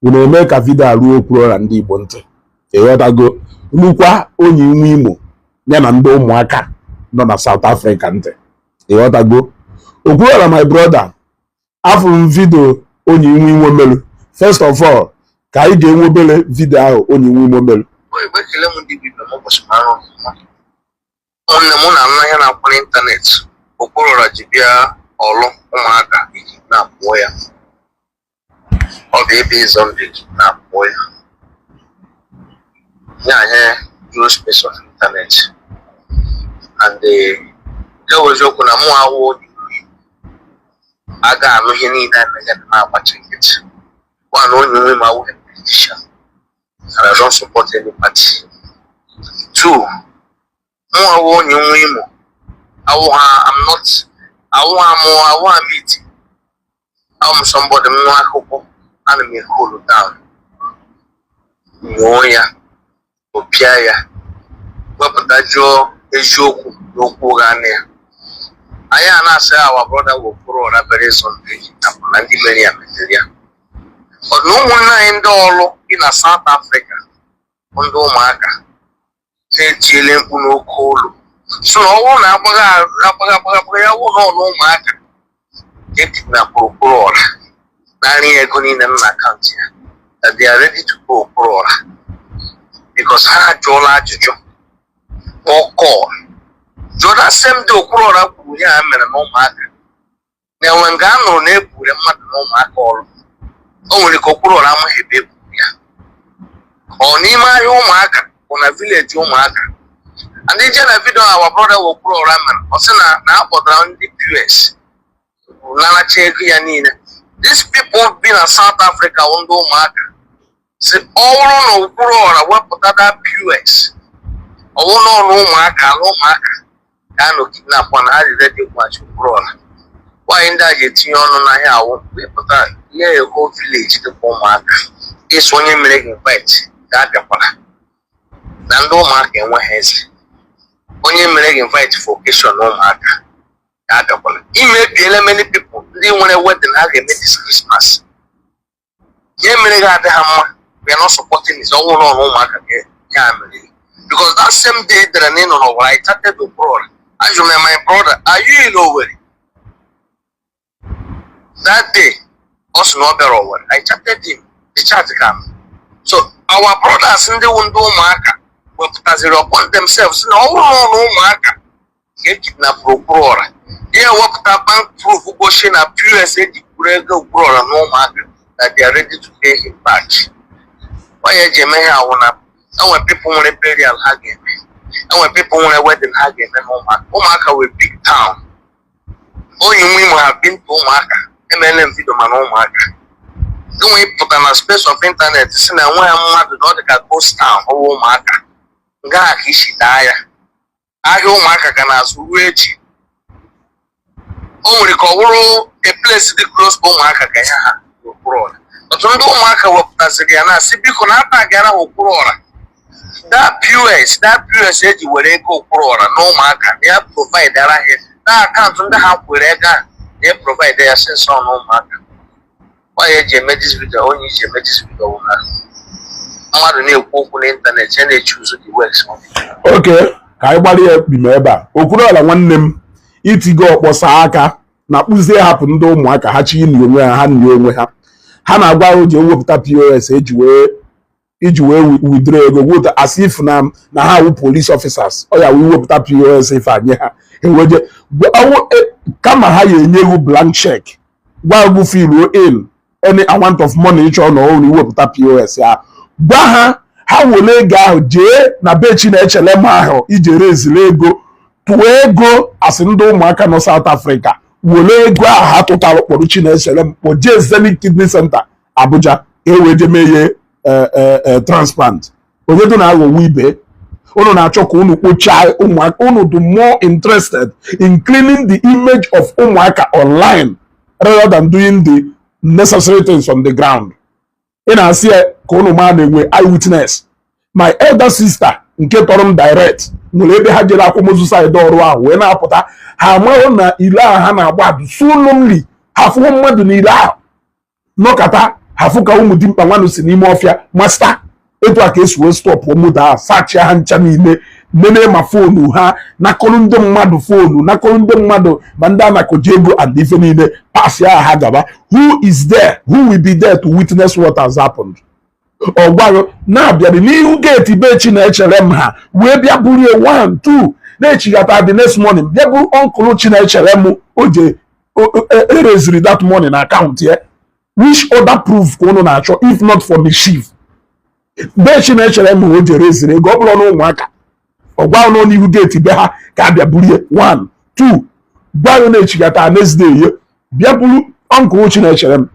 unu eme ka vidio ruo Okwuluora Ndi Igbo ntị ịghọtago nukwa onye nwe Imo ya na ndị ụmụaka nọ na South Africa ntị ịghọtago Okwuluora my brother afụrụ m vidio onye nwe Imo melu first of all ka anyị ga-enwe obere vidio ahụ onye nwe Imo melu nwanne m na ya na-akpọ n'ịntanetị Okwuluora ji bịa ọlụ ụmụaka iji na-akpọ ya ọ bụ ebe ịzọ ndụ iji na-akpọ ya nye use space of internet and eweziokwu na mụ awụ onye a ga-anụ ihe niile emega na-agbachi nkịtị one onye nwe ma awụghị politician and I don't support any party. Two, mụ awụ onye nwe Imo I'm meeting. I'm somebody m nwa akwụkwọ ana m hold down nyụọ ya opịa ya wepụta jụọ eziokwu n'okwu gana ya anyị a na-asị our brother Okwuluora very Sunday na ndị mere ya metere ya ọdụ ụmụnne anyị ndị ọlụ dị na South Africa ndị ụmụaka na-etiele mkpu n'oke olu so na ọwụ na agbaga ya wụ n'ọlụ ụmụaka Kidnap Okwuluora narị ego niile m na akaụntụ ya that they are ready to go Okwuluora because ha jụọla ajụjụ ọkọ jụọ same day Okwuluora kwuru ya mere na ụmụaka na-enwe nga a nụrụ na-ebure mmadụ na ụmụaka ọrụ o nwere ka Okwuluora amaghị ebe eburu ya ọ n'ime ahịa ụmụaka bụ na vileji ụmụaka and ije na vidio our brother Okwuluora mere ọ sị na akpọtara ndị POS naracha ego ya niile. These people be na South Africa ndị ụmụaka si ọ bụrụ na Okwuluora wepụta that POS ọ bụrụ na ọnụ ụmụaka ala ụmụaka ka a nọ kidnap na ha dị ready kwachi Okwuluora nwaanyị ndị a ji etinye ọnụ n'ahịa awụ wepụta ihe ego village dịkwa ụmụaka ịsụ onye mere gị invite ga-abịakwara na ndị ụmụaka enweghị eze onye mere gị invite for occasion na ụmụaka ga-abịakwara imebiele many people ndị nwere wedding ha ga-eme this Christmas ihe mere gị adịghị mma we are not supporting this ọnwụ n'ọnụ ụmụaka ya mere because that same day dere na ị nọ n'Owerri I chatted Okwuluora ajụrụ m my brother are you in Owerri that day ọ sị na ọ bịara Owerri I chatted him the chat cam so our brothers ndị ụmụaka wepụtaziri upon themselves na ọ bụrụ n'ọnụ ụmụaka ga-ekidnap Okwuluora ihe wepụta bank proof gosi na POS eji kwuru ego Okwuluora na ụmụaka that they are ready to pay him back. Why eji eme ha awụ na enwe people nwere burial ha ga-eme enwe people nwere wedding ha ga-eme na ụmụaka were big town onye nwe Imo ha been to ụmụaka emele m video mana ụmụaka enwe pụta na space of internet si na enwe ya mmadụ na ọ dị ka ghost town ọwụ ụmụaka nga ha ka isi daa ya ahịa ụmụaka ga na-azụ ruo echi o nwere ka ọ bụrụ a place dị close to ụmụaka ga ya ha Okwuluora otu ndị ụmụaka wepụtaziri ya na-asị biko na ata gara Okwuluora that POS eji were ego Okwuluora na ụmụaka ya provide ara ha na akaụntụ ndị ha kwere ego a na provide ya sense on ụmụaka why eji eme this video onye iji eme this video na mmadụ na-ekwu okwu n'ịntanetị ya na-echi ụzọ the works okay ka anyị gbara ya bime ebe a Okwuluora nwanne m itigo ọkpọsa aka na kpụzie hapụ ndị ụmụaka ha chi ili onwe ha nye onwe ha na-agwa o ji ewepụta POS iji wee withdraw ego wota as if na ha wụ police officers ọ ya wee wepụta POS ife anye ha enweje kama ha ya enye ego blank check gwa bụ fill in any amount of money ịchọ na ọrụ iwepụta POS ya gwa ha wole ego ahụ jee na be Chinechele ma ahụ ije rezile ego tụọ ego asị ndị ụmụaka nọ South Africa wole ego ahụ ha tụtara kpọrọ Chinechele kpọjee Zenith Kidney Center Abuja eweje meye transplant onye dị na-aghọwo ibe unu na-achọ ka unu kpochaa ụmụaka unu dị more interested in cleaning the image of ụmụaka online rather than doing the necessary things on the ground. Ị na-asị ka unu ma na-enwe eyewitness my elder sister nke tọrọ m direct nwere ebe ha jere akwamozu side ọrụ ahụ wee na-apụta ha amaghị na ile ahụ ha na-agba adụ solemnly ha fụọ mmadụ n'ile ahụ nọkata hafu ka ụmụ dimkpa nwanụ si n'ime ọfịa masta etu a ka esi wee stọpụ moto a sachi ha ncha niile nene ma fonu ha nakọrọ ndị mmadụ fonu nakọrọ ndị mmadụ ma ndị anakoji ego and ife niile pasi aha ha gaba. Who is there? Who will be there to witness what has happened? Ọgwarụ na-abịarị n'ihu geeti be Chinechere m ha wee bịa burie 1 2 na-echigata the next morning bịa bụ ọnkụlụ Chinechere m o je ereziri that money na akaụntụ ya. Which other proof ka unu na-achọ if not for mischief? Be Chinechere m o je reziri ego ọ bụrụ na ụmụaka ọgwa nọ n'ihu geeti be ha ka abịa burie 1 2 gwayo na-echigata next day ye bịa buru ọnkụlụ Chinechere m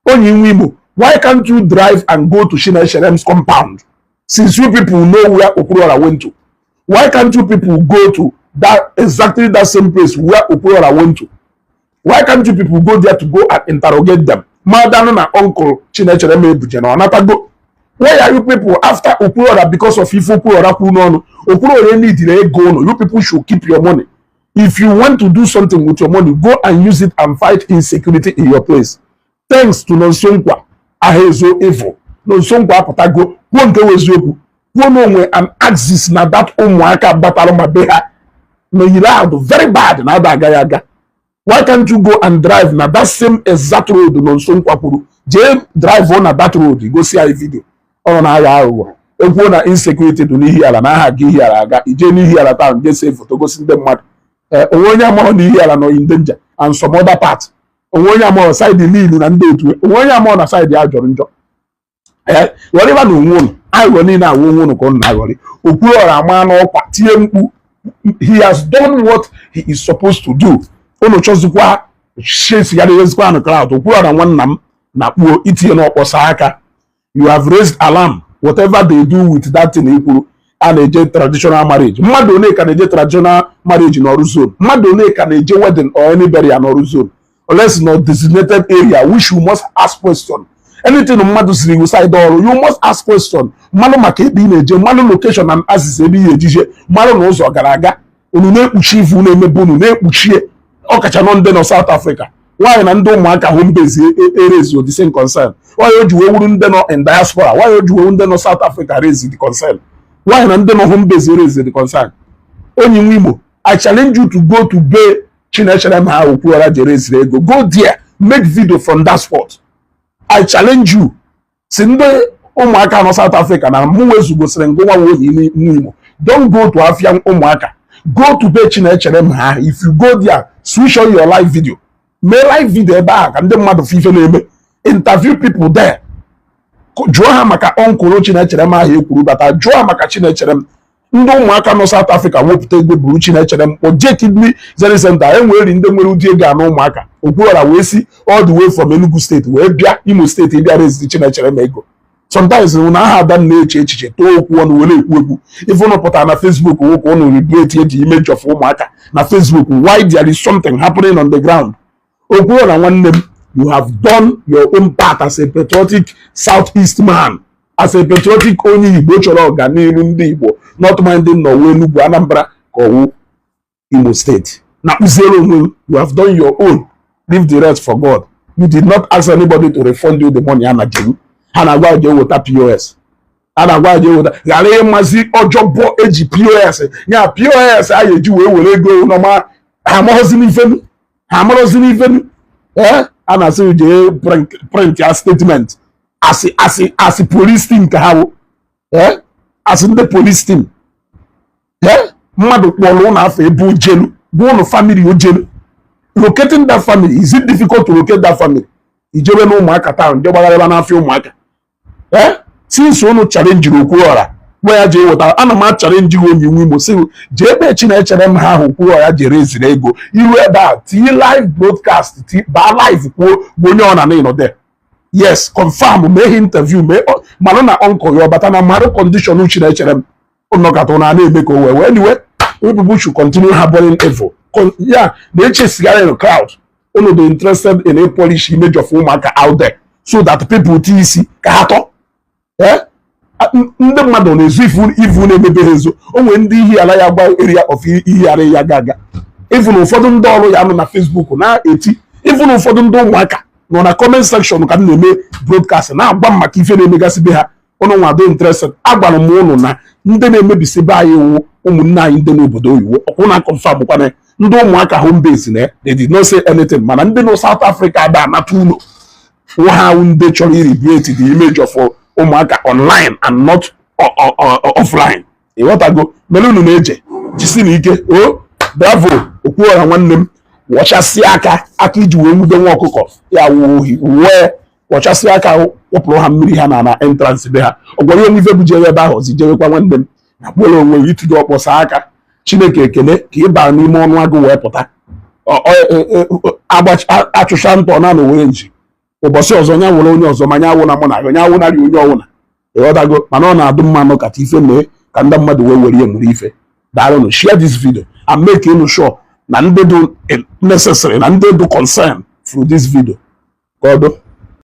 onye nwe Imo. Why can't you drive and go to Chinecherem's compound? Since you people know where Okwuluora went to. Why can't you people go to exactly that same place where Okwuluora went to? Why can't you people go there to go and interrogate them? Madam and uncle Chinecherem Ebujeno Anatago. Why are you people after Okwuluora because of if Okwuluora Kunono? Okwuluora need to go. You people should keep your money. If you want to do something with your money, go and use it and fight insecurity in your place. Thanks to Nonsonkwa. Ahezo evil. Nonsonkwa apatago. Won't go with you. Won't know an axis na that umuaka battle mabeha. No, you loud very bad na that gayaga. Why can't you go and drive na that same exact road Nonsonkwa puru? Drive on that road. You go see a video. On our ekwu na insecurity do n'ihi ala na aha gị ihi ala aga ije n'ihi ala town je save photo gosi ndị mmadụ onye amọ n'ihi ala no in danger and some other part onye amọ side niile na ndị otu onye amọ na side ya jọrọ njọ whatever no nwunu ayo ni na nwunu ko na ayori Okwuluora ama na ọkwa tie mkpu. He has done what he is supposed to do. Ono chozukwa shesi ya rezikwa na crowd Okwuluora nwanna m na kpuo itie na ọkpọsa aka. You have raised alarm. Whatever they do with that thing equal and a traditional marriage. Mmadụ one ka na-eje traditional marriage in Oru zone. Mmadụ one ka na-eje wedding or any burial in Oru zone. Unless not designated area which you must ask question. Anything mmadụ siri inside ọrụ, you must ask question. Mmadụ maka ebe ị na-eje, mmadụ location and access ebe ị ejije, mmadụ na ụzọ gara aga. Unu na-ekpuchi ifu na-emebu unu na-ekpuchie ọkacha nọ ndị nọ South Africa. Why na ndị ụmụaka home base erezi the same concern? Why o ji wee wuru ndị nọ in diaspora? Why o ji wee ndị nọ South Africa raise the concern? Why na ndị nọ home base raise the concern? Onye nwe Igbo, I challenge you to go to be Chinecherem ha Okwuluora je raise ego. Go there, make video from that spot. I challenge you. Si ndị ụmụaka nọ South Africa na mụ wezugosiri ngwa wo yi n'Imo. Don't go to Afia ụmụaka. Go to be Chinecherem ha. If you go there, switch on your live video. May live video ebe a ka ndị mmadụ fife na-eme. Interview people there. Jụọ ha maka ọnkụlụ Chinecherem ahụ ekwuru bata. Jụọ ha maka Chinecherem. Ndị ụmụaka nọ South Africa wepụta ego buru Chinecherem oje kidney center enwere ndị nwere ụdị ego anụ ụmụaka. Okwuluora wee si all the way from Enugu State wee bịa Imo State bịa raise Chinecherem ego. Sometimes na aha ada na-eche echiche too okwu ọnụ were ekwu ekwu. Ife ụnụ pụtara na Facebook nwoke ụnụ regret eji image of ụmụaka na Facebook. Why there is something happening on the ground? Okwuluora nwanne m, you have done your own part as a patriotic Southeast man, as a patriotic onye Igbo chọrọ ọganihu ndị Igbo, not minding Norway, Enugu, Anambra, ka Imo State. Na zero onwe, you have done your own. Leave the rest for God. You did not ask anybody to refund you the money ana jenu. Ana gwa je wota POS. Ana gwa je wota. Ghara mazi ojobo eji POS. Nya POS aye ji we were ego no ma amarozi n'ifenu. Amarozi n'ifenu. Ana say je print your statement. As a police team ka hawo. As in the police team. Mmadụ kpọrọ ụlọ afọ ebe ojelu. Go on family ojelu. Locating that family, is it difficult to locate that family? Ijebe no ụmụaka town, je gbagara na afọ ụmụaka. Since onu challenge Okwuluora, where je wota, ana ma challenge onye nwe Imo say je ebe Chinecherem ha Okwuluora je raise ego. Iru ebe a, ti live broadcast, ti ba live kwuo onye ọ na no there. Yes, confirm, make interview, make mana na uncle yo but na maro condition Chinecherem. Onokata na ebe ko we. Anyway, people should continue harboring evil. Yeah, they chase together in the crowd. Only they interested in a polish image of ụmụaka out there, so that people see kahato. Ndị mmadụ na-ezu ifu na-emebe ezo. Onwe ndị ihe ala ya gba area of ihe ara ya gaga. Even ụfọdụ ndị ọrụ ya nọ na Facebook na-eti. Even ụfọdụ ndị ụmụaka nọ na comment section ka m na-eme broadcast na-agwa m maka ife na-emegasị be ha ụnụ nwado interested. Agwara m ụnụ na ndị na-emebisi be anyị iwu ụmụnne anyị ndị n'obodo oyibo ọkwụ na confirm bụkwana ndị ụmụaka home base na they did not say anything, mana ndị nọ South Africa ada anata ụlọ nwa ha ndị chọrọ iribirate the image of ụmụaka online and not offline. Ịghọtago? Mere unu na-eje jisi na ike. O bravo Okwuluora nwanne m, wọchasị aka iji wee nwude nwa ọkụkọ ya wuhi wee wọchasị aka wụpụrụ ha mmiri ha na entrance be ha. Ọ gwara onwe ife bujere ebe ahụ zijewekwa nwanne m na kpụrụ onwe ya itudo ọkpọsa aka. Chineke ekele ka ị bara n'ime ọnụ agụ wee pụta achụcha ntọ na were nji ụbọchị ọzọ nya nwere onye ọzọ ma nya awụ na mụ na onye awụ narị onye ọwụna. Ịghọtago? Mana ọ na-adụ mmanụ kata ife mee ka ndị mmadụ wee were nwere ife. Daalụnụ, share this video and make unu sure na ndị dị necessary na ndị dị concern through this video. God